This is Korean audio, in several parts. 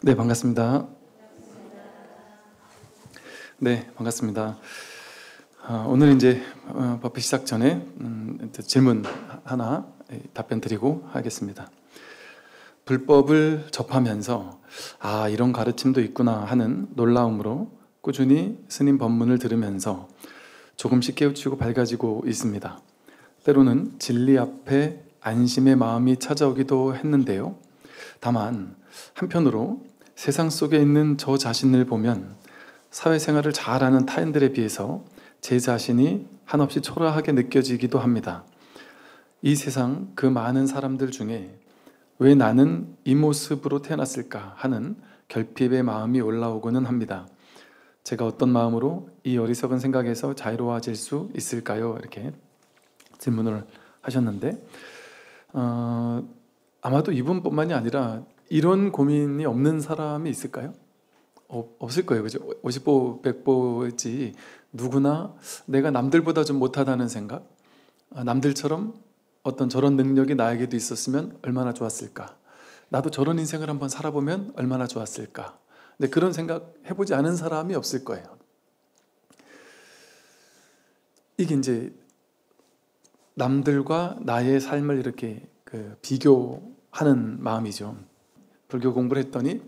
네, 반갑습니다. 네, 반갑습니다. 오늘 이제 법회 시작 전에 질문 하나 답변 드리고 하겠습니다. 불법을 접하면서 이런 가르침도 있구나 하는 놀라움으로 꾸준히 스님 법문을 들으면서 조금씩 깨우치고 밝아지고 있습니다. 때로는 진리 앞에 안심의 마음이 찾아오기도 했는데요. 다만 한편으로 세상 속에 있는 저 자신을 보면 사회생활을 잘하는 타인들에 비해서 제 자신이 한없이 초라하게 느껴지기도 합니다. 이 세상 그 많은 사람들 중에 왜 나는 이 모습으로 태어났을까 하는 결핍의 마음이 올라오고는 합니다. 제가 어떤 마음으로 이 어리석은 생각에서 자유로워질 수 있을까요? 이렇게 질문을 하셨는데 아마도 이분뿐만이 아니라 이런 고민이 없는 사람이 있을까요? 없을 거예요. 그죠? 50보 100보지 누구나 내가 남들보다 좀 못하다는 생각, 남들처럼 어떤 저런 능력이 나에게도 있었으면 얼마나 좋았을까, 나도 저런 인생을 한번 살아보면 얼마나 좋았을까. 근데 그런 생각 해보지 않은 사람이 없을 거예요. 이게 이제 남들과 나의 삶을 이렇게 비교하는 마음이죠. 불교 공부를 했더니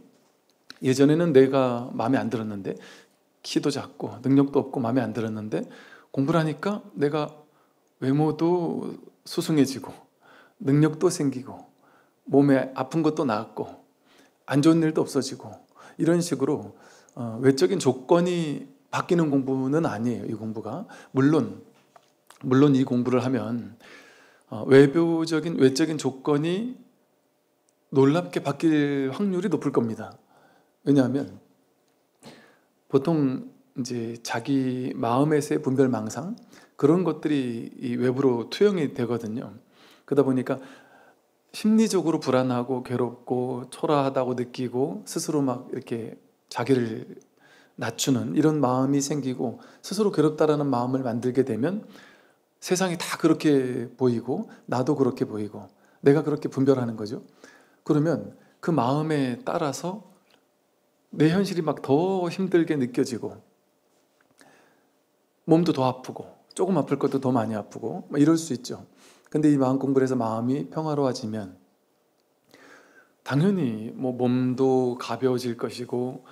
예전에는 내가 마음에 안 들었는데, 키도 작고 능력도 없고 마음에 안 들었는데, 공부를 하니까 내가 외모도 수승해지고 능력도 생기고 몸에 아픈 것도 나았고 안 좋은 일도 없어지고, 이런 식으로 외적인 조건이 바뀌는 공부는 아니에요. 이 공부가 물론 이 공부를 하면 외적인 조건이 놀랍게 바뀔 확률이 높을 겁니다. 왜냐하면 보통 이제 자기 마음에서의 분별망상, 그런 것들이 이 외부로 투영이 되거든요. 그러다 보니까 심리적으로 불안하고 괴롭고 초라하다고 느끼고 스스로 막 이렇게 자기를 낮추는 이런 마음이 생기고, 스스로 괴롭다라는 마음을 만들게 되면 세상이 다 그렇게 보이고 나도 그렇게 보이고 내가 그렇게 분별하는 거죠. 그러면 그 마음에 따라서 내 현실이 막 더 힘들게 느껴지고 몸도 더 아프고 조금 아플 것도 더 많이 아프고 이럴 수 있죠. 근데 이 마음 공부를 해서 마음이 평화로워지면 당연히 몸도 가벼워질 것이고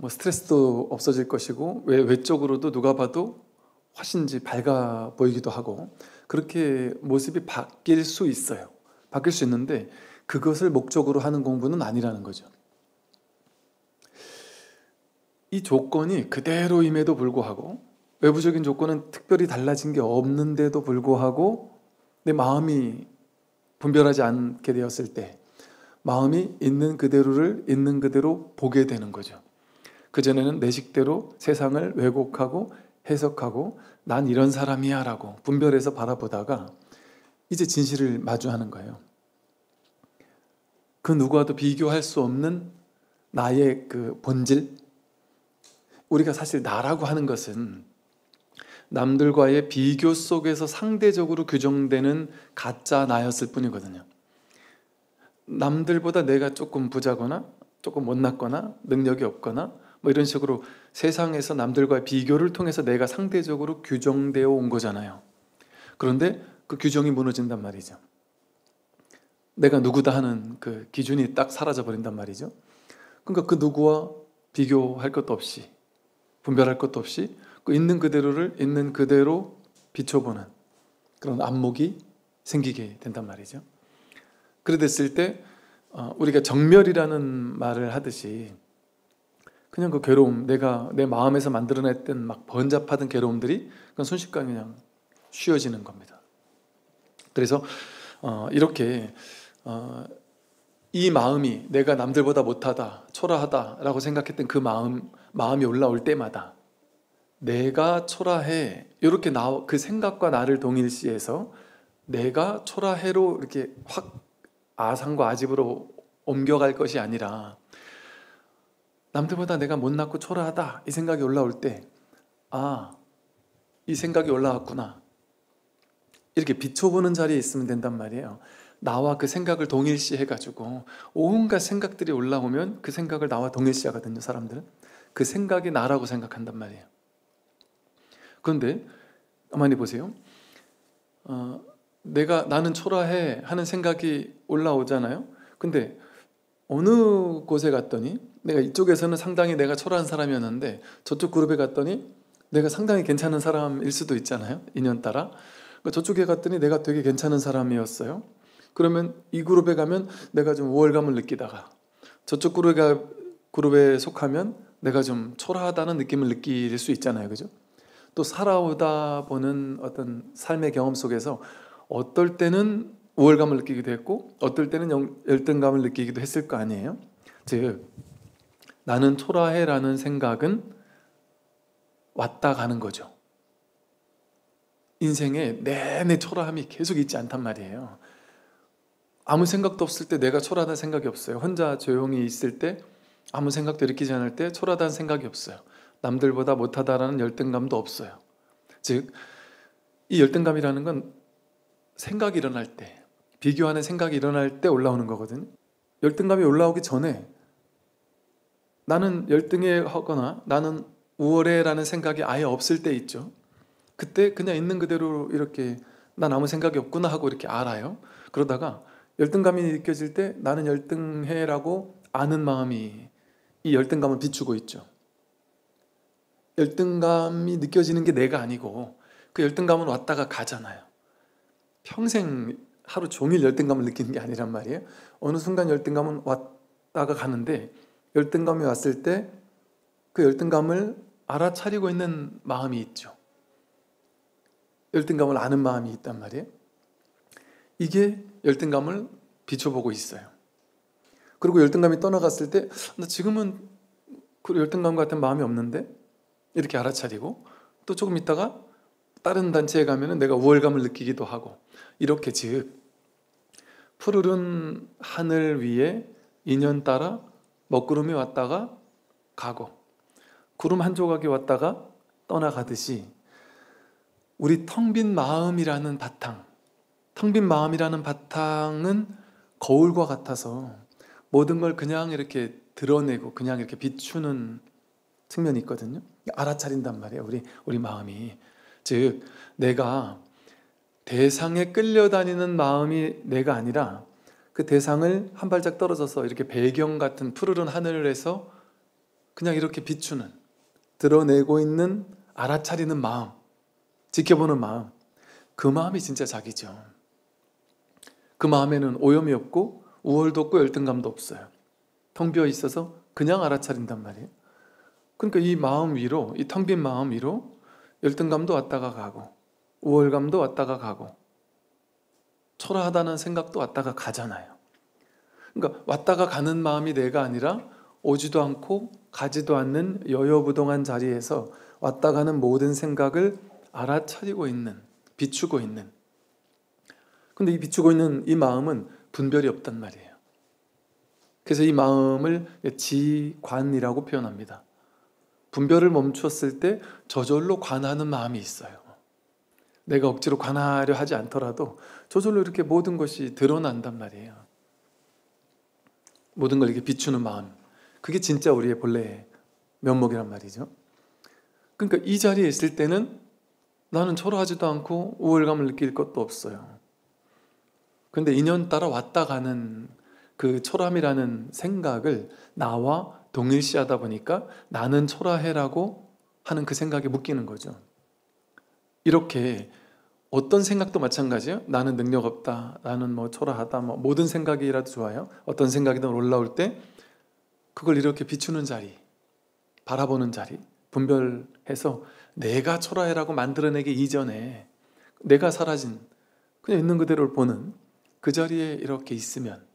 스트레스도 없어질 것이고, 외적으로도 누가 봐도 훨씬 밝아 보이기도 하고, 그렇게 모습이 바뀔 수 있어요. 바뀔 수 있는데 그것을 목적으로 하는 공부는 아니라는 거죠. 이 조건이 그대로임에도 불구하고, 외부적인 조건은 특별히 달라진 게 없는데도 불구하고 내 마음이 분별하지 않게 되었을 때 마음이 있는 그대로를 있는 그대로 보게 되는 거죠. 그전에는 내 식대로 세상을 왜곡하고 해석하고 난 이런 사람이야 라고 분별해서 바라보다가 이제 진실을 마주하는 거예요. 그 누구와도 비교할 수 없는 나의 그 본질, 우리가 사실 나라고 하는 것은 남들과의 비교 속에서 상대적으로 규정되는 가짜 나였을 뿐이거든요. 남들보다 내가 조금 부자거나 조금 못났거나 능력이 없거나 이런 식으로 세상에서 남들과의 비교를 통해서 내가 상대적으로 규정되어 온 거잖아요. 그런데 그 규정이 무너진단 말이죠. 내가 누구다 하는 그 기준이 딱 사라져 버린단 말이죠. 그러니까 그 누구와 비교할 것도 없이, 분별할 것도 없이 그 있는 그대로를 있는 그대로 비춰보는 그런 안목이 생기게 된단 말이죠. 그래 됐을 때 우리가 정멸이라는 말을 하듯이 그냥 그 괴로움, 내가 내 마음에서 만들어냈던 막 번잡하던 괴로움들이 그냥 순식간에 그냥 쉬어지는 겁니다. 그래서 이렇게 이 마음이 내가 남들보다 못하다, 초라하다라고 생각했던 그 마음이 올라올 때마다 내가 초라해, 이렇게 그 생각과 나를 동일시해서 내가 초라해로 이렇게 확 아상과 아집으로 옮겨갈 것이 아니라, 남들보다 내가 못났고 초라하다 이 생각이 올라올 때, 이 생각이 올라왔구나, 이렇게 비춰보는 자리에 있으면 된단 말이에요. 나와 그 생각을 동일시 해가지고 온갖 생각들이 올라오면 그 생각을 나와 동일시 하거든요. 사람들은 그 생각이 나라고 생각한단 말이에요. 그런데 가만히 보세요. 나는 초라해 하는 생각이 올라오잖아요. 근데 어느 곳에 갔더니 내가 이쪽에서는 상당히 내가 초라한 사람이었는데 저쪽 그룹에 갔더니 내가 상당히 괜찮은 사람일 수도 있잖아요. 인연 따라. 저쪽에 갔더니 내가 되게 괜찮은 사람이었어요. 그러면 이 그룹에 가면 내가 좀 우월감을 느끼다가 저쪽 그룹에 속하면 내가 좀 초라하다는 느낌을 느낄 수 있잖아요. 그죠? 또 살아오다 보는 어떤 삶의 경험 속에서 어떨 때는 우월감을 느끼기도 했고 어떨 때는 열등감을 느끼기도 했을 거 아니에요. 즉 나는 초라해라는 생각은 왔다 가는 거죠. 인생에 내내 초라함이 계속 있지 않단 말이에요. 아무 생각도 없을 때 내가 초라하다는 생각이 없어요. 혼자 조용히 있을 때 아무 생각도 일으키지 않을 때 초라하다는 생각이 없어요. 남들보다 못하다라는 열등감도 없어요. 즉 이 열등감이라는 건 생각이 일어날 때, 비교하는 생각이 일어날 때 올라오는 거거든요. 열등감이 올라오기 전에 나는 열등해하거나 나는 우월해라는 생각이 아예 없을 때 있죠. 그때 그냥 있는 그대로 이렇게 난 아무 생각이 없구나 하고 이렇게 알아요. 그러다가 열등감이 느껴질 때 나는 열등해라고 아는 마음이 이 열등감을 비추고 있죠. 열등감이 느껴지는 게 내가 아니고 그 열등감은 왔다가 가잖아요. 평생 하루 종일 열등감을 느끼는 게 아니란 말이에요. 어느 순간 열등감은 왔다가 가는데 열등감이 왔을 때 그 열등감을 알아차리고 있는 마음이 있죠. 열등감을 아는 마음이 있단 말이에요. 이게 열등감을 비춰보고 있어요. 그리고 열등감이 떠나갔을 때 나 지금은 그 열등감 같은 마음이 없는데 이렇게 알아차리고 또 조금 있다가 다른 단체에 가면 내가 우월감을 느끼기도 하고 이렇게 즉 푸르른 하늘 위에 인연 따라 먹구름이 왔다가 가고 구름 한 조각이 왔다가 떠나가듯이 우리 텅 빈 마음이라는 바탕, 텅 빈 마음이라는 바탕은 거울과 같아서 모든 걸 그냥 이렇게 드러내고 그냥 이렇게 비추는 측면이 있거든요. 알아차린단 말이에요. 우리 마음이. 즉 내가 대상에 끌려다니는 마음이 내가 아니라 그 대상을 한 발짝 떨어져서 이렇게 배경 같은 푸르른 하늘에서 그냥 이렇게 비추는, 드러내고 있는, 알아차리는 마음, 지켜보는 마음, 그 마음이 진짜 자기죠. 그 마음에는 오염이 없고 우월도 없고 열등감도 없어요. 텅 비어 있어서 그냥 알아차린단 말이에요. 그러니까 이 마음 위로, 이 텅 빈 마음 위로 열등감도 왔다가 가고 우월감도 왔다가 가고 초라하다는 생각도 왔다가 가잖아요. 그러니까 왔다가 가는 마음이 내가 아니라 오지도 않고 가지도 않는 여여부동한 자리에서 왔다 가는 모든 생각을 알아차리고 있는, 비추고 있는. 근데 이 비추고 있는 이 마음은 분별이 없단 말이에요. 그래서 이 마음을 지관이라고 표현합니다. 분별을 멈췄을 때 저절로 관하는 마음이 있어요. 내가 억지로 관하려 하지 않더라도 저절로 이렇게 모든 것이 드러난단 말이에요. 모든 걸 이렇게 비추는 마음. 그게 진짜 우리의 본래 면목이란 말이죠. 그러니까 이 자리에 있을 때는 나는 초라하지도 않고 우월감을 느낄 것도 없어요. 그런데 인연 따라 왔다 가는 그 초라함이라는 생각을 나와 동일시하다 보니까 나는 초라해라고 하는 그 생각에 묶이는 거죠. 이렇게 어떤 생각도 마찬가지예요. 나는 능력 없다, 나는 뭐 초라하다, 뭐 모든 생각이라도 좋아요. 어떤 생각이든 올라올 때 그걸 이렇게 비추는 자리, 바라보는 자리, 분별해서 내가 초라해라고 만들어내기 이전에 내가 사라진, 그냥 있는 그대로를 보는 그 자리에 이렇게 있으면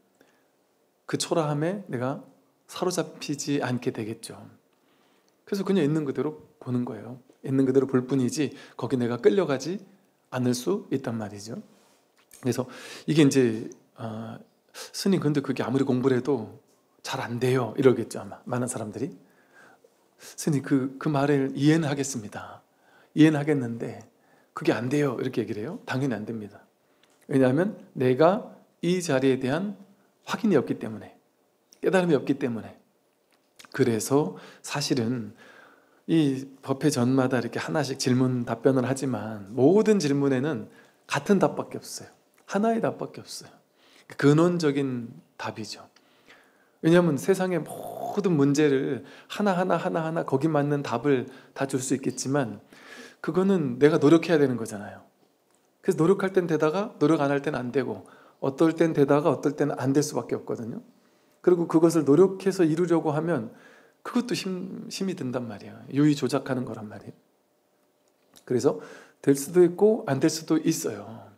그 초라함에 내가 사로잡히지 않게 되겠죠. 그래서 그냥 있는 그대로 보는 거예요. 있는 그대로 볼 뿐이지 거기 내가 끌려가지 않을 수 있단 말이죠. 그래서 이게 이제 스님 근데 그게 아무리 공부를 해도 잘 안 돼요 이러겠죠 아마 많은 사람들이. 스님 그 말을 이해는 하겠습니다. 이해는 하겠는데 그게 안 돼요 이렇게 얘기를 해요. 당연히 안 됩니다. 왜냐하면 내가 이 자리에 대한 확인이 없기 때문에, 깨달음이 없기 때문에. 그래서 사실은 이 법회 전마다 이렇게 하나씩 질문 답변을 하지만 모든 질문에는 같은 답밖에 없어요. 하나의 답밖에 없어요. 근원적인 답이죠. 왜냐하면 세상의 모든 문제를 하나하나 거기 맞는 답을 다 줄 수 있겠지만 그거는 내가 노력해야 되는 거잖아요. 그래서 노력할 땐 되다가 노력 안 할 때는 안 되고, 어떨 땐 되다가 어떨 때는 안 될 수밖에 없거든요. 그리고 그것을 노력해서 이루려고 하면 그것도 힘이 든단 말이에요. 유의 조작하는 거란 말이에요. 그래서 될 수도 있고 안 될 수도 있어요.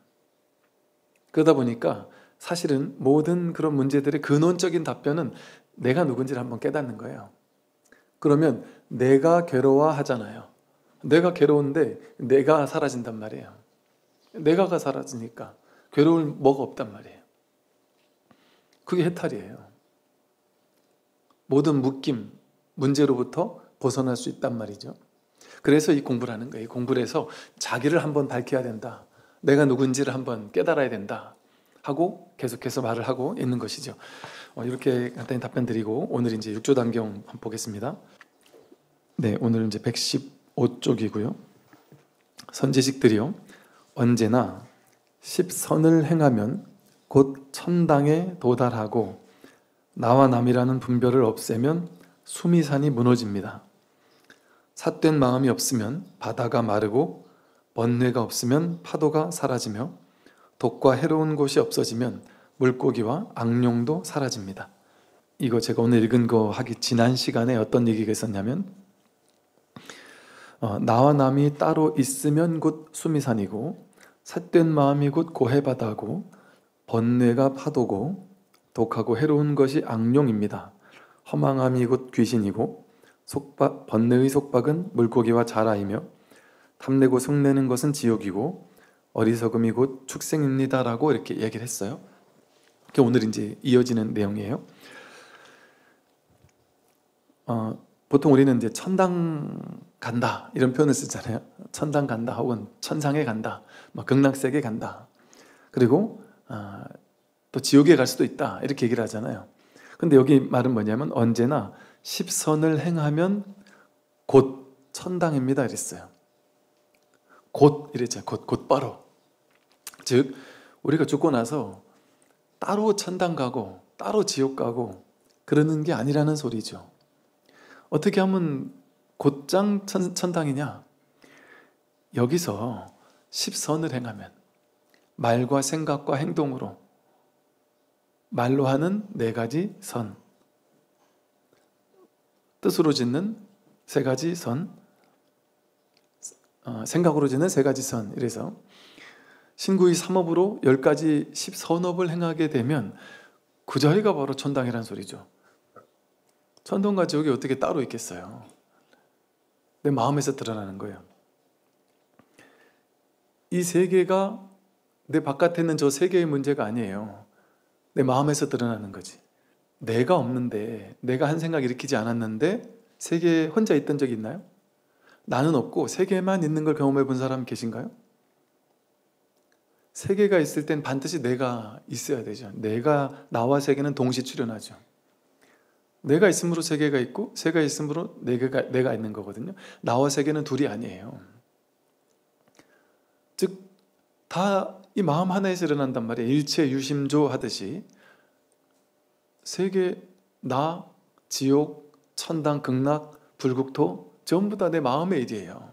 그러다 보니까 사실은 모든 그런 문제들의 근원적인 답변은 내가 누군지를 한번 깨닫는 거예요. 그러면 내가 괴로워하잖아요. 내가 괴로운데 내가 사라진단 말이에요. 내가가 사라지니까 괴로울 뭐가 없단 말이에요. 그게 해탈이에요. 모든 묶임, 문제로부터 벗어날 수 있단 말이죠. 그래서 이 공부를 하는 거예요. 공부를 해서 자기를 한번 밝혀야 된다. 내가 누군지를 한번 깨달아야 된다 하고 계속해서 말을 하고 있는 것이죠. 이렇게 간단히 답변 드리고 오늘 이제 6조 단경 한번 보겠습니다. 네, 오늘 이제 115쪽이고요. 선지식들이요, 언제나 10선을 행하면 곧 천당에 도달하고 나와 남이라는 분별을 없애면 수미산이 무너집니다. 삿된 마음이 없으면 바다가 마르고 번뇌가 없으면 파도가 사라지며 독과 해로운 곳이 없어지면 물고기와 악룡도 사라집니다. 이거 제가 오늘 읽은 거 하기 지난 시간에 어떤 얘기가 있었냐면 나와 남이 따로 있으면 곧 수미산이고 삿된 마음이 곧 고해바다고 번뇌가 파도고 독하고 해로운 것이 악룡입니다. 허망함이 곧 귀신이고 번뇌의 속박은 물고기와 자라이며 탐내고 흉내는 것은 지옥이고 어리석음이 곧 축생입니다 라고 이렇게 얘기를 했어요. 그게 오늘 이제 이어지는 내용이에요. 보통 우리는 이제 천당 간다 이런 표현을 쓰잖아요. 천당 간다 혹은 천상에 간다, 극락세계 간다, 그리고 또 지옥에 갈 수도 있다 이렇게 얘기를 하잖아요. 근데 여기 말은 뭐냐면 언제나 10선을 행하면 곧 천당입니다 이랬어요. 곧 이랬잖아요. 곧바로. 즉 우리가 죽고 나서 따로 천당 가고 따로 지옥 가고 그러는 게 아니라는 소리죠. 어떻게 하면 곧장 천당이냐? 여기서 10선을 행하면 말과 생각과 행동으로, 말로 하는 4가지 선, 뜻으로 짓는 3가지 선, 생각으로 짓는 3가지 선, 이래서 신구의 3업으로 10가지 10선업을 행하게 되면 그 자리가 바로 천당이라는 소리죠. 천당과 지옥이 어떻게 따로 있겠어요? 내 마음에서 드러나는 거예요. 이 세계가 내 바깥에 있는 저 세계의 문제가 아니에요. 내 마음에서 드러나는 거지. 내가 없는데, 내가 한 생각 일으키지 않았는데 세계에 혼자 있던 적 있나요? 나는 없고 세계에만 있는 걸 경험해 본 사람 계신가요? 세계가 있을 땐 반드시 내가 있어야 되죠. 나와 세계는 동시 출현하죠. 내가 있음으로 세계가 있고 세계가 있음으로 내가 있는 거거든요. 나와 세계는 둘이 아니에요. 즉 다 이 마음 하나에서 일어난단 말이에요. 일체 유심조 하듯이 세계, 나, 지옥, 천당, 극락, 불국토 전부 다 내 마음의 일이에요.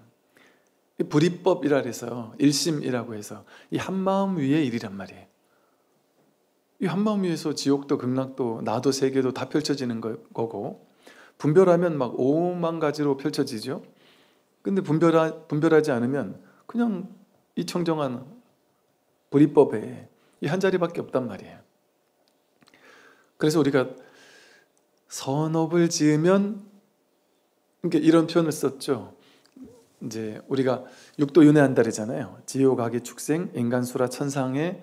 불이법이라 해서 일심이라고 해서 이 한마음 위의 일이란 말이에요. 이 한마음 위에서 지옥도 극락도 나도 세계도 다 펼쳐지는 거고, 분별하면 막 5만 가지로 펼쳐지죠. 근데 분별하지 않으면 그냥 이 청정한 불이법에 이 한 자리밖에 없단 말이에요. 그래서 우리가 선업을 지으면, 그러니까 이런 표현을 썼죠. 이제 우리가 육도 윤회한다잖아요. 지옥, 악의, 축생, 인간, 수라, 천상에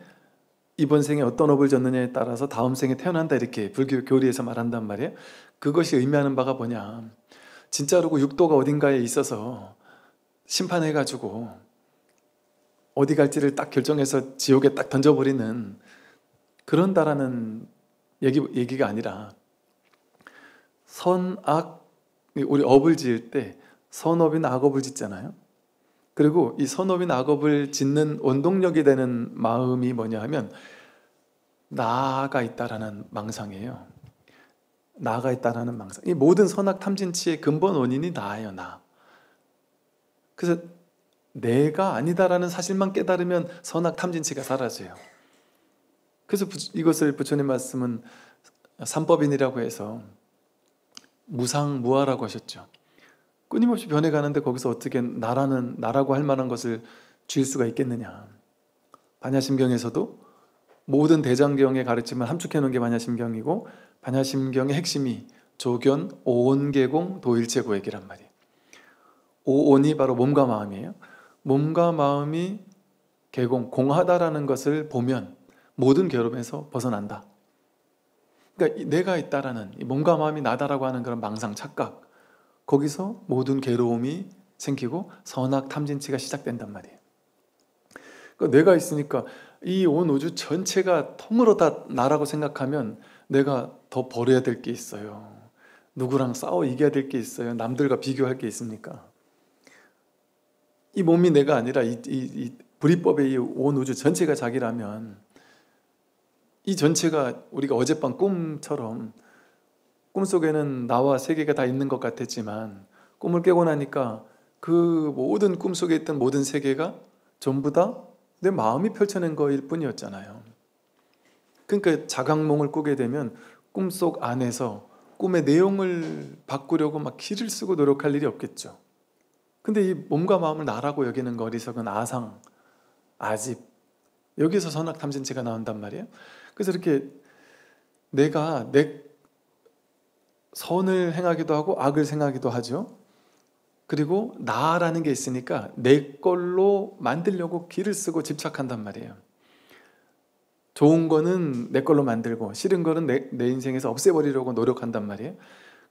이번 생에 어떤 업을 졌느냐에 따라서 다음 생에 태어난다 이렇게 불교 교리에서 말한단 말이에요. 그것이 의미하는 바가 뭐냐, 진짜로 그 육도가 어딘가에 있어서 심판해가지고 어디 갈지를 딱 결정해서 지옥에 딱 던져버리는 그런다라는 얘기가 아니라 선악, 우리 업을 지을 때 선업이나 악업을 짓잖아요. 그리고 이 선업이나 악업을 짓는 원동력이 되는 마음이 뭐냐 하면 나가 있다라는 망상이에요. 나가 있다라는 망상. 이 모든 선악 탐진치의 근본 원인이 나예요, 나. 그래서 내가 아니다라는 사실만 깨달으면 선악 탐진치가 사라져요. 그래서 이것을 부처님 말씀은 삼법인이라고 해서 무상무아라고 하셨죠. 끊임없이 변해가는데 거기서 어떻게 나라고 할 만한 것을 쥘 수가 있겠느냐. 반야심경에서도 모든 대장경의 가르침을 함축해 놓은 게 반야심경이고, 반야심경의 핵심이 조견, 오온계공, 도일체고액이란 말이에요. 오온이 바로 몸과 마음이에요. 몸과 마음이 계공, 공하다라는 것을 보면 모든 괴로움에서 벗어난다. 그러니까 내가 있다라는, 몸과 마음이 나다라고 하는 그런 망상, 착각, 거기서 모든 괴로움이 생기고 선악 탐진치가 시작된단 말이에요. 그러니까 내가 있으니까 이 온 우주 전체가 통으로 다 나라고 생각하면 내가 더 버려야 될 게 있어요. 누구랑 싸워 이겨야 될 게 있어요. 남들과 비교할 게 있습니까? 이 몸이 내가 아니라 이 불이법의 이 온 우주 전체가 자기라면, 이 전체가 우리가 어젯밤 꿈처럼 꿈속에는 나와 세계가 다 있는 것 같았지만 꿈을 깨고 나니까 그 모든 꿈속에 있던 모든 세계가 전부 다 내 마음이 펼쳐낸 거일 뿐이었잖아요. 그러니까 자각몽을 꾸게 되면 꿈속 안에서 꿈의 내용을 바꾸려고 막 기를 쓰고 노력할 일이 없겠죠. 근데 이 몸과 마음을 나라고 여기는 거 어리석은 아상, 아집, 여기서 선악 탐진치가 나온단 말이에요. 그래서 이렇게 내가 내 선을 행하기도 하고 악을 생하기도 하죠. 그리고 나라는 게 있으니까 내 걸로 만들려고 기를 쓰고 집착한단 말이에요. 좋은 거는 내 걸로 만들고 싫은 거는 내 인생에서 없애버리려고 노력한단 말이에요.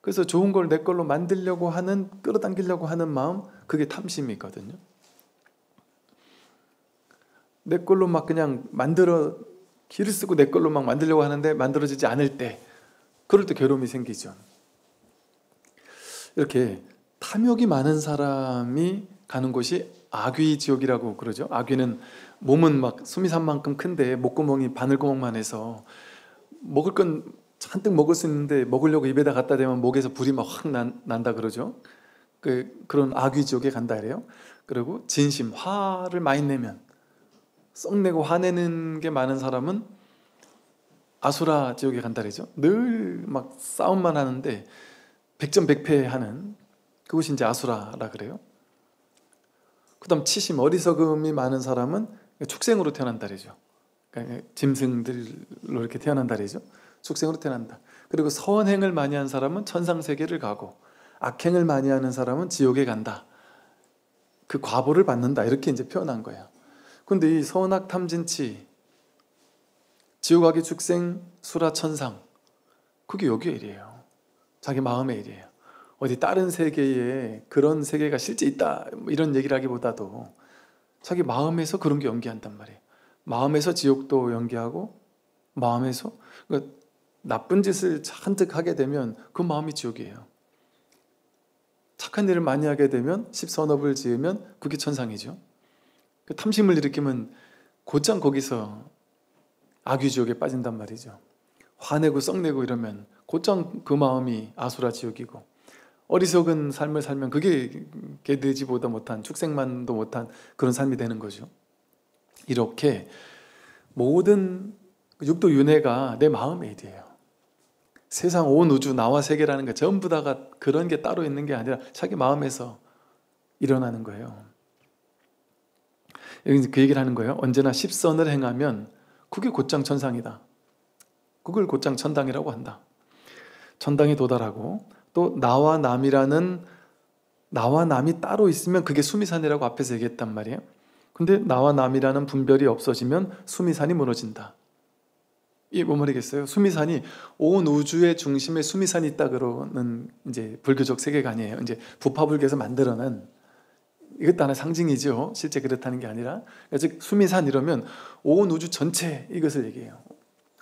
그래서 좋은 걸 내 걸로 만들려고 하는, 끌어당기려고 하는 마음, 그게 탐심이거든요. 내 걸로 막 그냥 기를 쓰고 내 걸로 막 만들려고 하는데 만들어지지 않을 때, 그럴 때 괴로움이 생기죠. 이렇게 탐욕이 많은 사람이 가는 곳이 아귀지옥이라고 그러죠. 아귀는 몸은 막 수미산만큼 큰데 목구멍이 바늘구멍만 해서 먹을 건 잔뜩 먹을 수 있는데 먹으려고 입에다 갖다 대면 목에서 불이 막 확 난다 그러죠. 그런 아귀지옥에 간다 그래요. 그리고 진심, 화를 많이 내면, 썩내고 화내는 게 많은 사람은 아수라 지옥에 간다 그러죠. 늘 막 싸움만 하는데 백전백패하는, 그것이 이제 아수라라 그래요. 그 다음 치심, 어리석음이 많은 사람은 축생으로 태어난다 그러죠. 그러니까 짐승들로 이렇게 태어난다 그러죠. 축생으로 태어난다. 그리고 선행을 많이 한 사람은 천상세계를 가고, 악행을 많이 하는 사람은 지옥에 간다. 그 과보를 받는다, 이렇게 이제 표현한 거예요. 근데 이 선악 탐진치, 지옥, 악의 축생, 수라, 천상, 그게 여기의 일이에요. 자기 마음의 일이에요. 어디 다른 세계에 그런 세계가 실제 있다 이런 얘기를 하기보다도 자기 마음에서 그런 게 연기한단 말이에요. 마음에서 지옥도 연기하고, 마음에서, 그러니까 나쁜 짓을 잔뜩 하게 되면 그 마음이 지옥이에요. 착한 일을 많이 하게 되면, 십선업을 지으면 그게 천상이죠. 그 탐심을 일으키면 곧장 거기서 아귀지옥에 빠진단 말이죠. 화내고 썩내고 이러면 곧장 그 마음이 아수라 지옥이고, 어리석은 삶을 살면 그게 개돼지보다 못한, 축생만도 못한 그런 삶이 되는 거죠. 이렇게 모든 육도 윤회가 내 마음의 일이에요. 세상 온 우주, 나와 세계라는 게 전부 다가 그런 게 따로 있는 게 아니라 자기 마음에서 일어나는 거예요. 여기 그 얘기를 하는 거예요. 언제나 십선을 행하면 그게 곧장 천상이다. 그걸 곧장 천당이라고 한다. 천당에 도달하고, 또 나와 남이라는, 나와 남이 따로 있으면 그게 수미산이라고 앞에서 얘기했단 말이에요. 근데 나와 남이라는 분별이 없어지면 수미산이 무너진다. 이게 뭔 말이겠어요? 수미산이, 온 우주의 중심에 수미산이 있다 그러는 이제 불교적 세계관이에요. 이제 부파불교에서 만들어낸, 이것도 하나의 상징이죠. 실제 그렇다는 게 아니라. 즉 수미산 이러면 온 우주 전체, 이것을 얘기해요.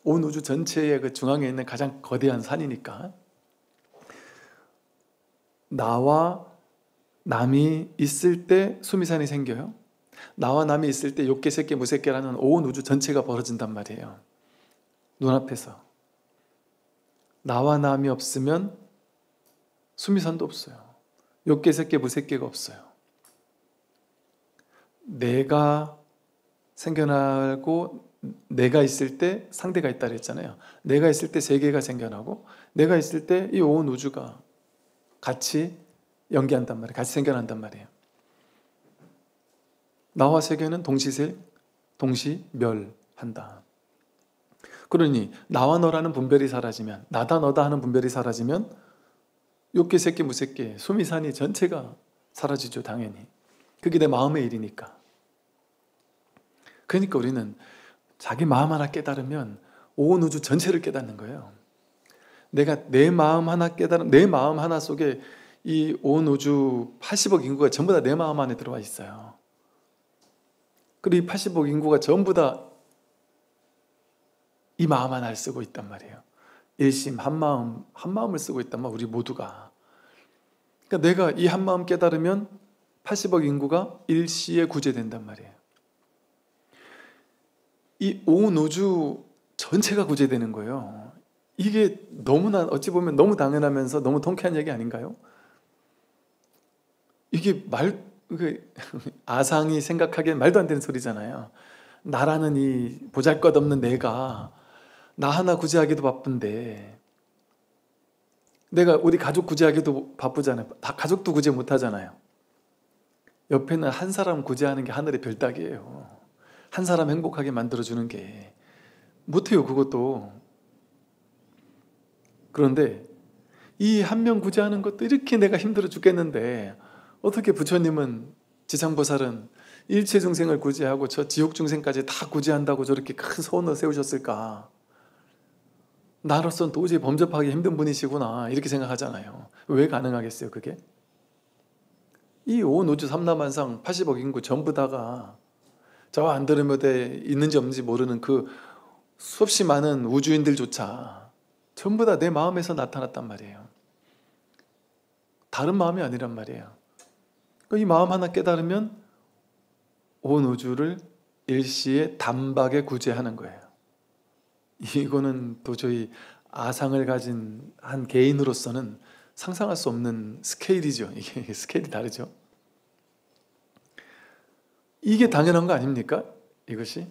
온 우주 전체의 그 중앙에 있는 가장 거대한 산이니까. 나와 남이 있을 때 수미산이 생겨요. 나와 남이 있을 때 욕계, 색계, 무색계라는 온 우주 전체가 벌어진단 말이에요. 눈앞에서. 나와 남이 없으면 수미산도 없어요. 욕계, 색계, 무색계가 없어요. 내가 생겨나고 내가 있을 때 상대가 있다 그랬잖아요. 내가 있을 때 세계가 생겨나고 내가 있을 때 이 온 우주가 같이 연기한단 말이에요. 같이 생겨난단 말이에요. 나와 세계는 동시세, 동시멸한다. 그러니 나와 너라는 분별이 사라지면, 나다 너다 하는 분별이 사라지면 욕계, 색계, 무색계, 수미산이 전체가 사라지죠. 당연히. 그게 내 마음의 일이니까. 그러니까 우리는 자기 마음 하나 깨달으면 온 우주 전체를 깨닫는 거예요. 내가 내 마음 하나 깨달은, 내 마음 하나 속에 이 온 우주 80억 인구가 전부 다 내 마음 안에 들어와 있어요. 그리고 이 80억 인구가 전부 다 이 마음 하나를 쓰고 있단 말이에요. 일심 한마음을 쓰고 있단 말이에요. 우리 모두가. 그러니까 내가 이 한마음 깨달으면 80억 인구가 일시에 구제된단 말이에요. 이 온 우주 전체가 구제되는 거예요. 이게 너무나 어찌 보면 너무 당연하면서 너무 통쾌한 얘기 아닌가요? 이게 아상이 생각하기엔 말도 안 되는 소리잖아요. 나라는 이 보잘것없는 내가 나 하나 구제하기도 바쁜데, 내가 우리 가족 구제하기도 바쁘잖아요. 다 가족도 구제 못하잖아요. 옆에는 한 사람 구제하는 게 하늘의 별따기예요. 한 사람 행복하게 만들어주는 게 못해요. 그것도. 그런데 이 한 명 구제하는 것도 이렇게 내가 힘들어 죽겠는데 어떻게 부처님은, 지상보살은 일체 중생을 구제하고 저 지옥 중생까지 다 구제한다고 저렇게 큰 소원을 세우셨을까? 나로서는 도저히 범접하기 힘든 분이시구나 이렇게 생각하잖아요. 왜 가능하겠어요 그게? 이 온 우주 삼라만상 80억 인구 전부 다가 저 안드로메다에 있는지 없는지 모르는 그 수없이 많은 우주인들조차 전부 다 내 마음에서 나타났단 말이에요. 다른 마음이 아니란 말이에요. 이 마음 하나 깨달으면 온 우주를 일시에 단박에 구제하는 거예요. 이거는 도저히 아상을 가진 한 개인으로서는 상상할 수 없는 스케일이죠. 이게 스케일이 다르죠. 이게 당연한 거 아닙니까? 이것이?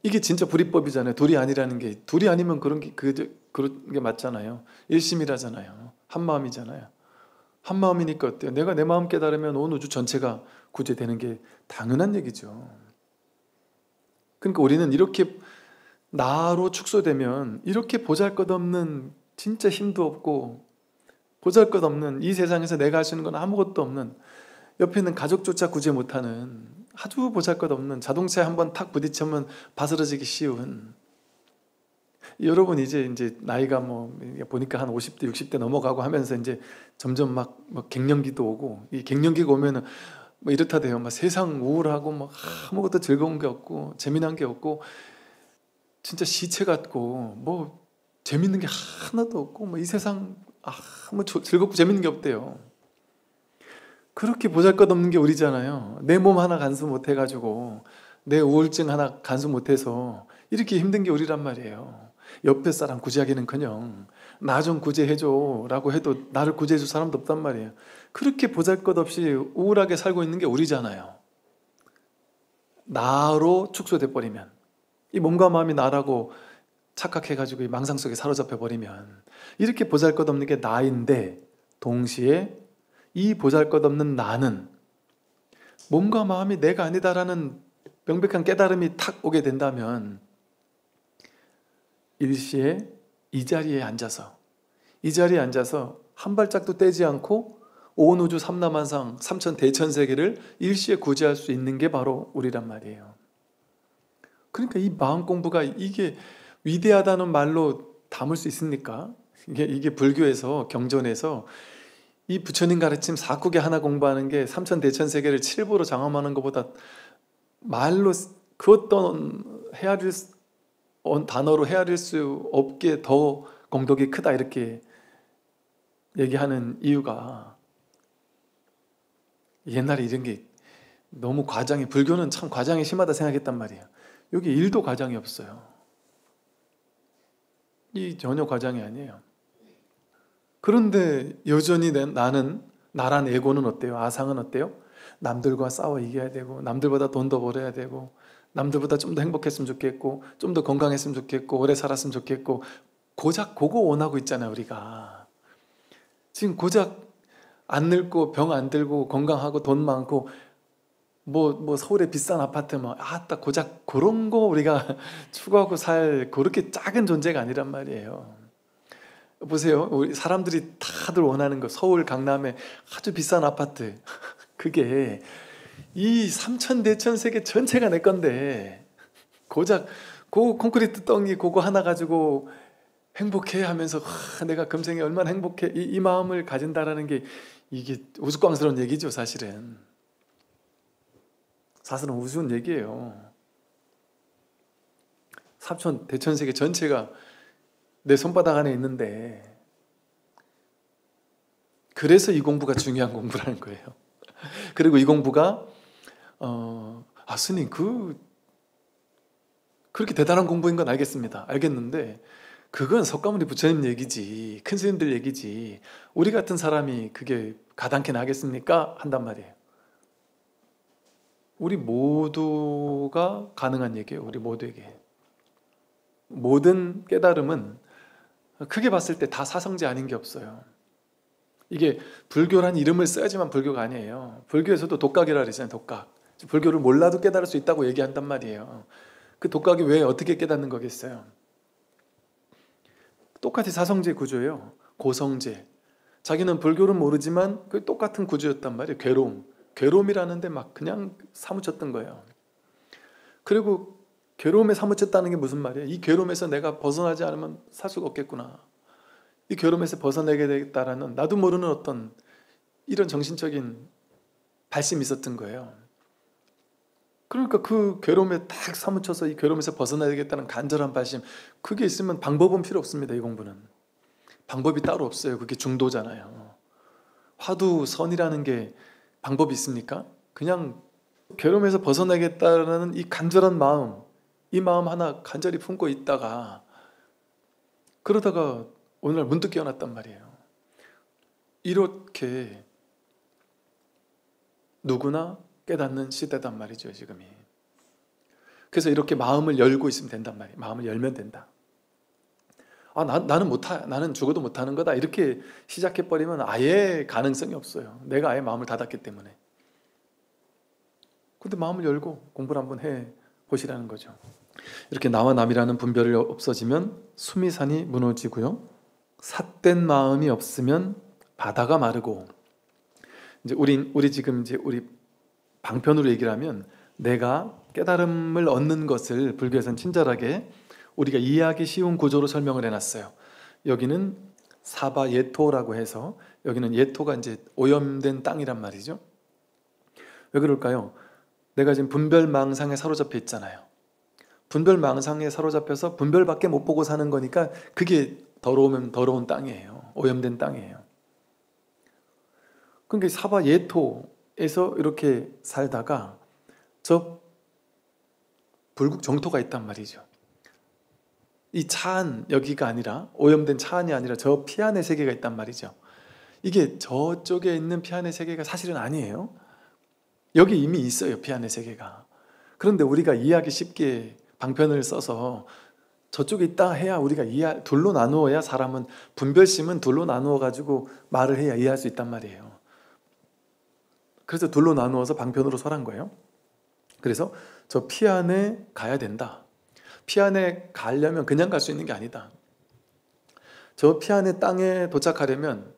이게 진짜 불이법이잖아요. 둘이 아니라는 게. 둘이 아니면 그런 게 맞잖아요. 일심이라잖아요. 한마음이잖아요. 한마음이니까 어때요? 내가 내 마음 깨달으면 온 우주 전체가 구제되는 게 당연한 얘기죠. 그러니까 우리는 이렇게 나로 축소되면 이렇게 보잘것없는, 진짜 힘도 없고 보잘것없는, 이 세상에서 내가 할 수 있는 건 아무것도 없는, 옆에 있는 가족조차 구제 못하는 아주 보잘것없는, 자동차에 한번 탁 부딪히면 바스러지기 쉬운, 여러분 이제 나이가 보니까 한 50대 60대 넘어가고 하면서 이제 점점 막 갱년기도 오고, 이 갱년기가 오면은 이렇다대요. 막 세상 우울하고 막 아무것도 즐거운 게 없고 재미난 게 없고 진짜 시체 같고 재밌는 게 하나도 없고 이 세상 아무 즐겁고 재밌는 게 없대요. 그렇게 보잘것없는 게 우리잖아요. 내 몸 하나 간수 못해가지고, 내 우울증 하나 간수 못해서 이렇게 힘든 게 우리란 말이에요. 옆에 사람 구제하기는커녕 나 좀 구제해줘 라고 해도 나를 구제해줄 사람도 없단 말이에요. 그렇게 보잘것없이 우울하게 살고 있는 게 우리잖아요. 나로 축소돼 버리면, 이 몸과 마음이 나라고 착각해가지고 이 망상 속에 사로잡혀 버리면, 이렇게 보잘것없는 게 나인데 동시에 이 보잘것없는 나는 몸과 마음이 내가 아니다라는 명백한 깨달음이 탁 오게 된다면, 일시에 이 자리에 앉아서 한 발짝도 떼지 않고 온 우주 삼라만상 삼천 대천세계를 일시에 구제할 수 있는 게 바로 우리란 말이에요. 그러니까 이 마음 공부가 이게 위대하다는 말로 담을 수 있습니까? 이게 불교에서, 경전에서 이 부처님 가르침 4국에 하나 공부하는 게 삼천 대천세계를 7부로 장엄하는 것보다 말로 그 어떤 헤아릴 단어로 헤아릴 수 없게 더 공덕이 크다 이렇게 얘기하는 이유가 옛날에 이런 게 너무 과장이, 불교는 참 과장이 심하다 생각했단 말이에요. 여기 1도 과장이 없어요. 이 전혀 과장이 아니에요. 그런데 여전히 나란 에고는 어때요? 아상은 어때요? 남들과 싸워 이겨야 되고, 남들보다 돈 더 벌어야 되고, 남들보다 좀 더 행복했으면 좋겠고, 좀 더 건강했으면 좋겠고, 오래 살았으면 좋겠고, 고작 그거 원하고 있잖아요, 우리가. 지금 고작 안 늙고 병 안 들고 건강하고 돈 많고 뭐 서울의 비싼 아파트 딱 고작 그런 거 우리가 추구하고 살 그렇게 작은 존재가 아니란 말이에요. 보세요. 우리 사람들이 다들 원하는 거, 서울 강남에 아주 비싼 아파트 그게 이 삼천대천 세계 전체가 내 건데 고작 그 콘크리트 덩이 그거 하나 가지고 행복해 하면서 내가 금생에 얼마나 행복해 이 마음을 가진다라는 게 이게 우스꽝스러운 얘기죠. 사실은 우스운 얘기예요. 삼천 대천 세계 전체가 내 손바닥 안에 있는데, 그래서 이 공부가 중요한 공부라는 거예요. 그리고 이 공부가 스님 그렇게 대단한 공부인 건 알겠는데 그건 석가모니 부처님 얘기지, 큰 스님들 얘기지, 우리 같은 사람이 그게 가당키 나겠습니까? 한단 말이에요. 우리 모두가 가능한 얘기예요. 우리 모두에게. 모든 깨달음은 크게 봤을 때 다 사성제 아닌 게 없어요. 이게 불교란 이름을 써야지만 불교가 아니에요. 불교에서도 독각이라 그러잖아요. 독각. 불교를 몰라도 깨달을 수 있다고 얘기한단 말이에요. 그 독각이 왜 어떻게 깨닫는 거겠어요? 똑같이 사성제 구조예요. 고성제. 자기는 불교를 모르지만 그 똑같은 구조였단 말이에요. 괴로움이라는데 막 그냥 사무쳤던 거예요. 그리고 괴로움에 사무쳤다는 게 무슨 말이에요? 이 괴로움에서 내가 벗어나지 않으면 살 수가 없겠구나. 이 괴로움에서 벗어나게 되겠다라는 나도 모르는 어떤 이런 정신적인 발심이 있었던 거예요. 그러니까 그 괴로움에 딱 사무쳐서 이 괴로움에서 벗어나야겠다는 간절한 발심, 그게 있으면 방법은 필요 없습니다. 이 공부는 방법이 따로 없어요. 그게 중도잖아요. 화두선이라는 게 방법이 있습니까? 그냥 괴로움에서 벗어나겠다는 이 간절한 마음, 이 마음 하나 간절히 품고 있다가 그러다가 어느 날 문득 깨어났단 말이에요. 이렇게 누구나 깨닫는 시대단 말이죠, 지금이. 그래서 이렇게 마음을 열고 있으면 된단 말이에요. 마음을 열면 된다. 나는 죽어도 못하는 거다. 이렇게 시작해버리면 아예 가능성이 없어요. 내가 아예 마음을 닫았기 때문에. 근데 마음을 열고 공부를 한번 해보시라는 거죠. 이렇게 나와 남이라는 분별이 없어지면 수미산이 무너지고요. 삿된 마음이 없으면 바다가 마르고, 이제 우리 지금 이제 우리 방편으로 얘기를 하면 내가 깨달음을 얻는 것을 불교에서는 친절하게 우리가 이해하기 쉬운 구조로 설명을 해놨어요. 여기는 사바예토라고 해서, 여기는 예토가 이제 오염된 땅이란 말이죠. 왜 그럴까요? 내가 지금 분별망상에 사로잡혀 있잖아요. 분별망상에 사로잡혀서 분별밖에 못 보고 사는 거니까 그게 더러우면 더러운 땅이에요. 오염된 땅이에요. 그러니까 사바예토에서 이렇게 살다가 저 불국 정토가 있단 말이죠. 이 차안, 여기가 아니라, 오염된 차안이 아니라 저 피안의 세계가 있단 말이죠. 이게 저쪽에 있는 피안의 세계가 사실은 아니에요. 여기 이미 있어요, 피안의 세계가. 그런데 우리가 이해하기 쉽게 방편을 써서 저쪽에 있다 해야 우리가 둘로 나누어야, 사람은 분별심은 둘로 나누어 가지고 말을 해야 이해할 수 있단 말이에요. 그래서 둘로 나누어서 방편으로 설한 거예요. 그래서 저 피안에 가야 된다. 피안에 가려면 그냥 갈 수 있는 게 아니다. 저 피안의 땅에 도착하려면,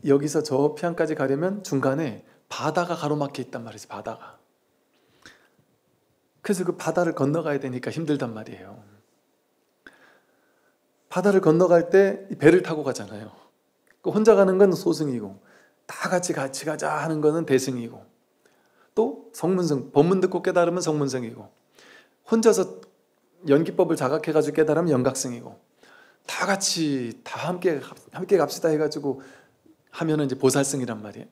여기서 저 피안까지 가려면 중간에 바다가 가로막혀 있단 말이지, 바다가. 그래서 그 바다를 건너가야 되니까 힘들단 말이에요. 바다를 건너갈 때 배를 타고 가잖아요. 혼자 가는 건 소승이고, 다 같이 가자 하는 거는 대승이고, 또 성문성, 법문 듣고 깨달으면 성문성이고, 혼자서 연기법을 자각해가지고 깨달으면 영각성이고, 다 같이 다 함께 갑시다 해가지고 하면은 이제 보살성이란 말이에요.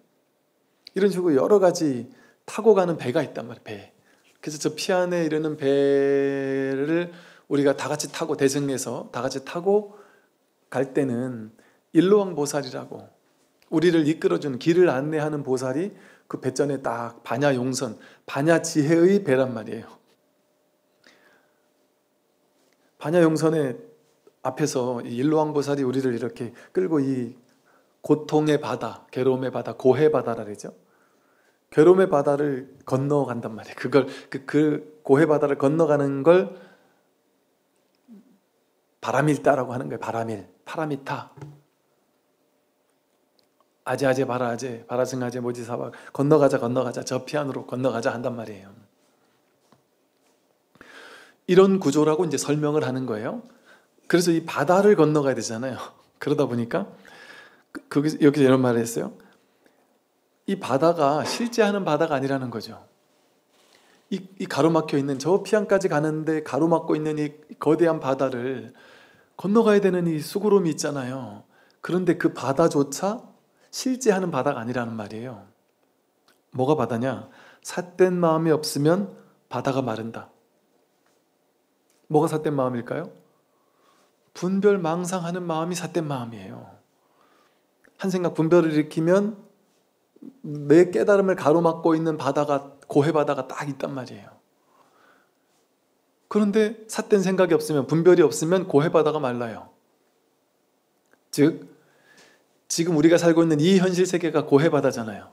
이런 식으로 여러 가지 타고 가는 배가 있단 말이에요. 배. 그래서 저 피안에 이르는 배를 우리가 다 같이 타고, 대승에서 다 같이 타고 갈 때는 일로왕 보살이라고 우리를 이끌어주는, 길을 안내하는 보살이 그 배전에 딱 반야용선, 반야지혜의 배란 말이에요. 반야용선의 앞에서 이 일로왕 보살이 우리를 이렇게 끌고 이 고통의 바다, 괴로움의 바다, 고해 바다라 그러죠. 괴로움의 바다를 건너간단 말이에요. 그걸 그 고해 바다를 건너가는 걸 바라밀다라고 하는 거예요. 파라미타. 아제 바라아제, 바라승아제 모지사바, 건너가자 저 피안으로 건너가자 한단 말이에요. 이런 구조라고 이제 설명을 하는 거예요. 그래서 이 바다를 건너가야 되잖아요. 그러다 보니까 여기서 이런 말을 했어요. 이 바다가 실제 하는 바다가 아니라는 거죠. 이 가로막혀 있는, 저 피안까지 가는데 가로막고 있는 이 거대한 바다를 건너가야 되는 이 수고로움이 있잖아요. 그런데 그 바다조차 실제 하는 바다가 아니라는 말이에요. 뭐가 바다냐? 삿된 마음이 없으면 바다가 마른다. 뭐가 삿된 마음일까요? 분별 망상하는 마음이 삿된 마음이에요. 한 생각 분별을 일으키면 내 깨달음을 가로막고 있는 바다가, 고해 바다가 딱 있단 말이에요. 그런데 삿된 생각이 없으면, 분별이 없으면 고해 바다가 말라요. 즉 지금 우리가 살고 있는 이 현실 세계가 고해 바다잖아요.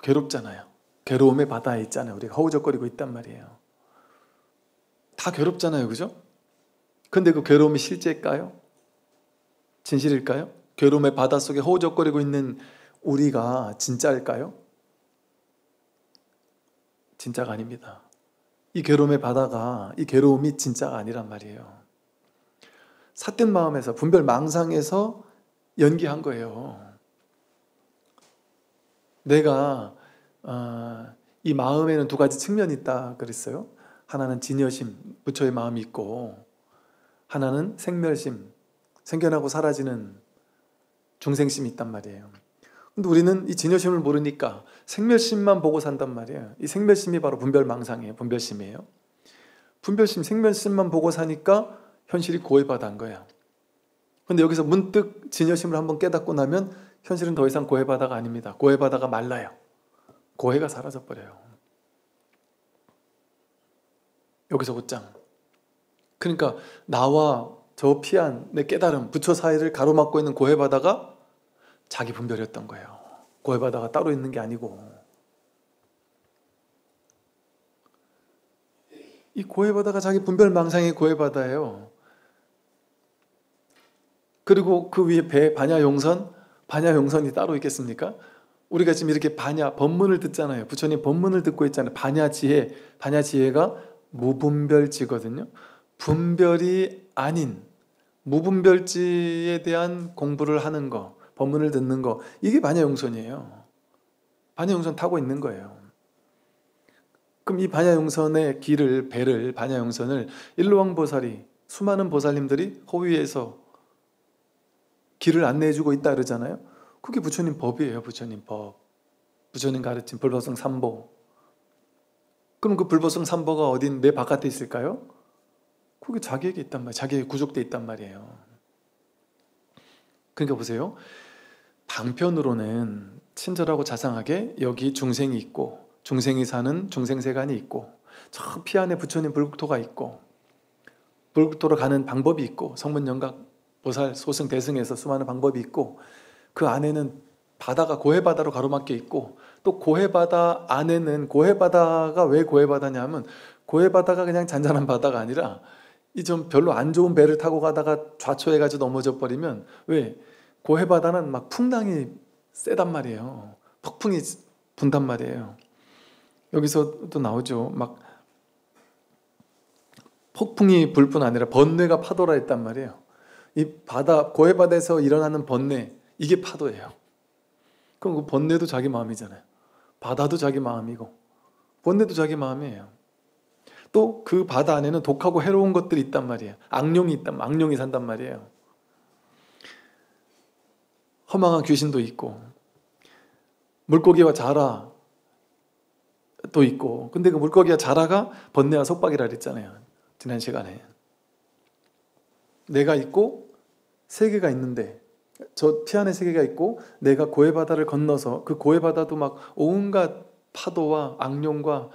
괴롭잖아요. 괴로움의 바다에 있잖아요. 우리가 허우적거리고 있단 말이에요. 다 괴롭잖아요. 그죠? 근데 그 괴로움이 실제일까요? 진실일까요? 괴로움의 바다 속에 허우적거리고 있는 우리가 진짜일까요? 진짜가 아닙니다. 이 괴로움의 바다가, 이 괴로움이 진짜가 아니란 말이에요. 삿된 마음에서, 분별 망상에서 연기한 거예요. 내가 이 마음에는 두 가지 측면이 있다 그랬어요. 하나는 진여심, 부처의 마음이 있고, 하나는 생멸심, 생겨나고 사라지는 중생심이 있단 말이에요. 근데 우리는 이 진여심을 모르니까 생멸심만 보고 산단 말이에요. 이 생멸심이 바로 분별망상이에요. 분별심이에요. 분별심, 생멸심만 보고 사니까 현실이 고해바다인 거야. 근데 여기서 문득 진여심을 한번 깨닫고 나면 현실은 더 이상 고해바다가 아닙니다. 고해바다가 말라요. 고해가 사라져버려요. 여기서 곧장. 그러니까 나와 저 피안, 내 깨달음, 부처 사이를 가로막고 있는 고해바다가 자기 분별이었던 거예요. 고해바다가 따로 있는 게 아니고. 이 고해바다가 자기 분별망상의 고해바다예요. 그리고 그 위에 배, 반야용선이 따로 있겠습니까? 우리가 지금 이렇게 법문을 듣잖아요. 부처님 법문을 듣고 있잖아요. 반야지혜가 무분별지거든요. 분별이 아닌 무분별지에 대한 공부를 하는 거, 법문을 듣는 거, 이게 반야용선이에요. 반야용선 타고 있는 거예요. 그럼 이 반야용선의 길을, 배를, 반야용선을 일로왕보살이, 수많은 보살님들이 허위에서 길을 안내해주고 있다 그러잖아요. 그게 부처님 법이에요. 부처님 법. 부처님 가르친 불보성 삼보. 그럼 그 불보성 삼보가 어딘 내 바깥에 있을까요? 그게 자기에게 있단 말이에요. 자기에게 구족되어 있단 말이에요. 그러니까 보세요. 방편으로는 친절하고 자상하게 여기 중생이 있고, 중생이 사는 중생세간이 있고, 저 피안에 부처님 불국토가 있고, 불국토로 가는 방법이 있고, 성문영각 보살 소승 대승에서 수많은 방법이 있고, 그 안에는 바다가 고해바다로 가로막혀 있고, 또 고해바다 안에는, 고해바다가 왜 고해바다냐 하면, 고해바다가 그냥 잔잔한 바다가 아니라 이 좀 별로 안 좋은 배를 타고 가다가 좌초해가지고 넘어져 버리면, 왜? 고해바다는 막 풍랑이 세단 말이에요. 폭풍이 분단 말이에요. 여기서 또 나오죠. 막 폭풍이 불 뿐 아니라 번뇌가 파도라 했단 말이에요. 이 바다, 고해바다에서 일어나는 번뇌, 이게 파도예요. 그럼 그 번뇌도 자기 마음이잖아요. 바다도 자기 마음이고 번뇌도 자기 마음이에요. 또 그 바다 안에는 독하고 해로운 것들이 있단 말이에요. 악령이 산단 말이에요. 허망한 귀신도 있고 물고기와 자라도 있고, 근데 그 물고기와 자라가 번뇌와 속박이라 그랬잖아요, 지난 시간에. 내가 있고 세계가 있는데, 저 피 안에 세계가 있고 내가 고해 바다를 건너서 그 고해 바다도 막 온갖 파도와 악령과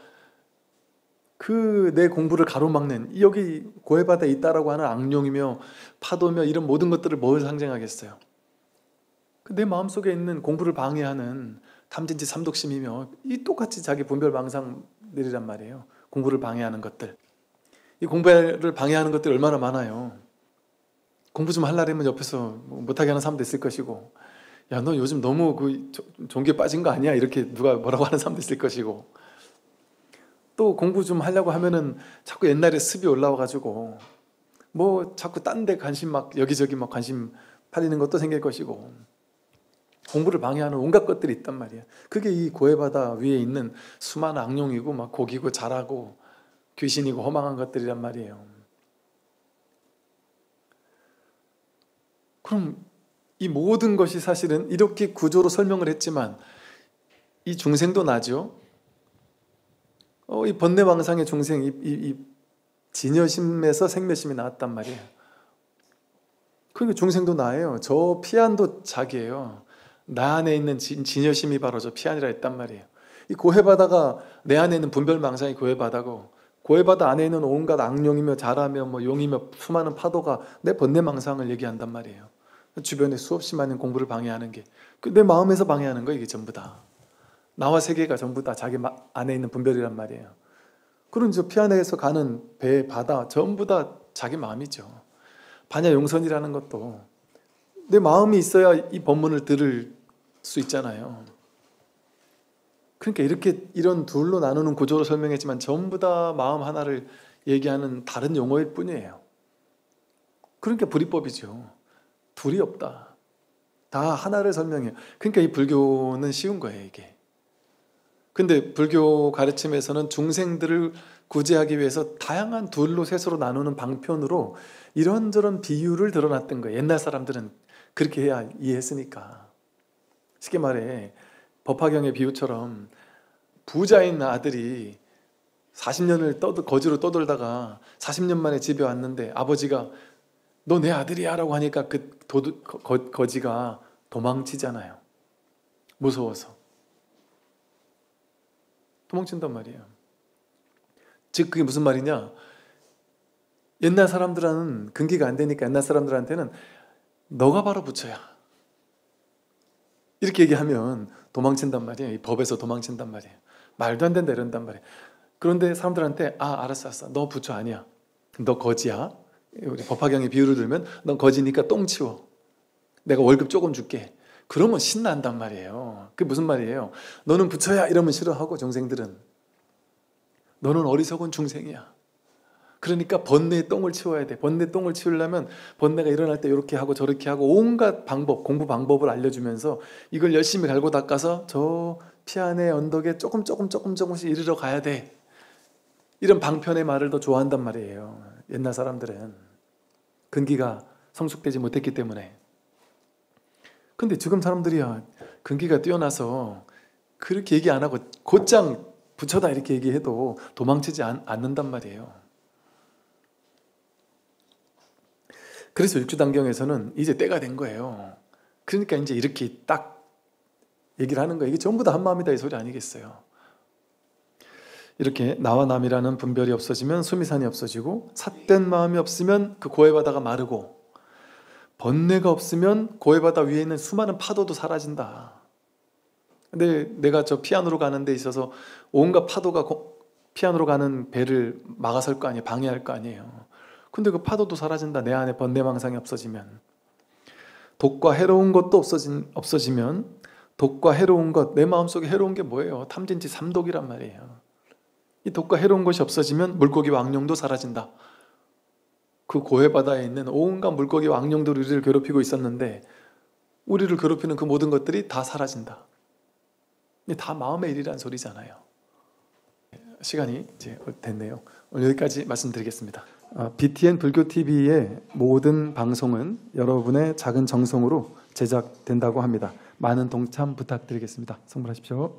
그 내 공부를 가로막는, 여기 고해 바다에 있다라고 하는 악령이며 파도며 이런 모든 것들을 뭘 상징하겠어요? 내 마음속에 있는 공부를 방해하는 탐진치 삼독심이며 이 똑같이 자기 분별망상들이란 말이에요. 공부를 방해하는 것들. 이 공부를 방해하는 것들이 얼마나 많아요. 공부 좀 하려면 옆에서 못하게 하는 사람도 있을 것이고, 야, 너 요즘 너무 그 종교에 빠진 거 아니야? 이렇게 누가 뭐라고 하는 사람도 있을 것이고, 또 공부 좀 하려고 하면은 자꾸 옛날에 습이 올라와가지고 뭐 자꾸 딴 데 관심 막 여기저기 막 관심 팔리는 것도 생길 것이고, 공부를 방해하는 온갖 것들이 있단 말이야. 그게 이 고해바다 위에 있는 수많은 악령이고 막 고기고 자라고 귀신이고 허망한 것들이란 말이에요. 그럼 이 모든 것이 사실은 이렇게 구조로 설명을 했지만 이 중생도 나죠. 이 번뇌망상의 중생, 이 진여심에서 생멸심이 나왔단 말이에요. 그러니까 중생도 나예요. 저 피안도 자기예요. 나 안에 있는 진여심이 바로 저 피안이라 했단 말이에요. 이 고해바다가 내 안에 있는 분별망상이 고해바다고, 고해바다 안에 있는 온갖 악령이며 자라며 뭐 용이며 수많은 파도가 내 번뇌망상을 얘기한단 말이에요. 주변에 수없이 많은 공부를 방해하는 게 내 마음에서 방해하는 거, 이게 전부 다. 나와 세계가 전부 다 자기 안에 있는 분별이란 말이에요. 그런 저 피안에서 가는 배, 바다 전부 다 자기 마음이죠. 반야용선이라는 것도 내 마음이 있어야 이 법문을 들을 수 있잖아요. 그러니까 이렇게 이런 둘로 나누는 구조로 설명했지만 전부 다 마음 하나를 얘기하는 다른 용어일 뿐이에요. 그러니까 불이법이죠. 둘이 없다. 다 하나를 설명해요. 그러니까 이 불교는 쉬운 거예요, 이게. 근데 불교 가르침에서는 중생들을 구제하기 위해서 다양한 둘로 셋으로 나누는 방편으로 이런저런 비유를 드러났던 거예요. 옛날 사람들은 그렇게 해야 이해했으니까. 쉽게 말해 법화경의 비유처럼 부자인 아들이 40년을 거지로 떠돌다가 40년 만에 집에 왔는데 아버지가 너 내 아들이야 라고 하니까 그 거지가 도망치잖아요. 무서워서 도망친단 말이에요. 즉 그게 무슨 말이냐, 옛날 사람들은 근기가 안 되니까 옛날 사람들한테는 너가 바로 부처야 이렇게 얘기하면 도망친단 말이에요. 이 법에서 도망친단 말이에요. 말도 안 된다 이런단 말이에요. 그런데 사람들한테 알았어 너 부처 아니야, 너 거지야. 우리 법화경의 비유를 들면 넌 거지니까 똥 치워, 내가 월급 조금 줄게. 그러면 신난단 말이에요. 그게 무슨 말이에요? 너는 부처야 이러면 싫어하고, 중생들은 너는 어리석은 중생이야. 그러니까 번뇌의 똥을 치워야 돼. 번뇌 똥을 치우려면 번뇌가 일어날 때 이렇게 하고 저렇게 하고 온갖 방법, 공부 방법을 알려주면서 이걸 열심히 갈고 닦아서 저 피안의 언덕에 조금씩 이르러 가야 돼. 이런 방편의 말을 더 좋아한단 말이에요. 옛날 사람들은 근기가 성숙되지 못했기 때문에. 근데 지금 사람들이야 근기가 뛰어나서 그렇게 얘기 안 하고 곧장 부처다 이렇게 얘기해도 도망치지 않는단 말이에요. 그래서 육주단경에서는 이제 때가 된 거예요. 그러니까 이제 이렇게 딱 얘기를 하는 거예요. 이게 전부 다 한마음이다 이 소리 아니겠어요? 이렇게 나와 남이라는 분별이 없어지면 수미산이 없어지고, 삿된 마음이 없으면 그 고해바다가 마르고, 번뇌가 없으면 고해바다 위에 있는 수많은 파도도 사라진다. 근데 내가 저 피안으로 가는 데 있어서 온갖 파도가 피안으로 가는 배를 막아설 거 아니에요. 방해할 거 아니에요. 근데 그 파도도 사라진다. 내 안에 번뇌망상이 없어지면. 독과 해로운 것도 없어지면, 독과 해로운 것, 내 마음속에 해로운 게 뭐예요? 탐진치 삼독이란 말이에요. 이 독과 해로운 것이 없어지면 물고기와 악령도 사라진다. 그 고해바다에 있는 온갖 물고기와 악령들이 우리를 괴롭히고 있었는데 우리를 괴롭히는 그 모든 것들이 다 사라진다. 이게 다 마음의 일이란 소리잖아요. 시간이 이제 됐네요. 오늘 여기까지 말씀드리겠습니다. BTN 불교 TV의 모든 방송은 여러분의 작은 정성으로 제작된다고 합니다. 많은 동참 부탁드리겠습니다. 성불하십시오.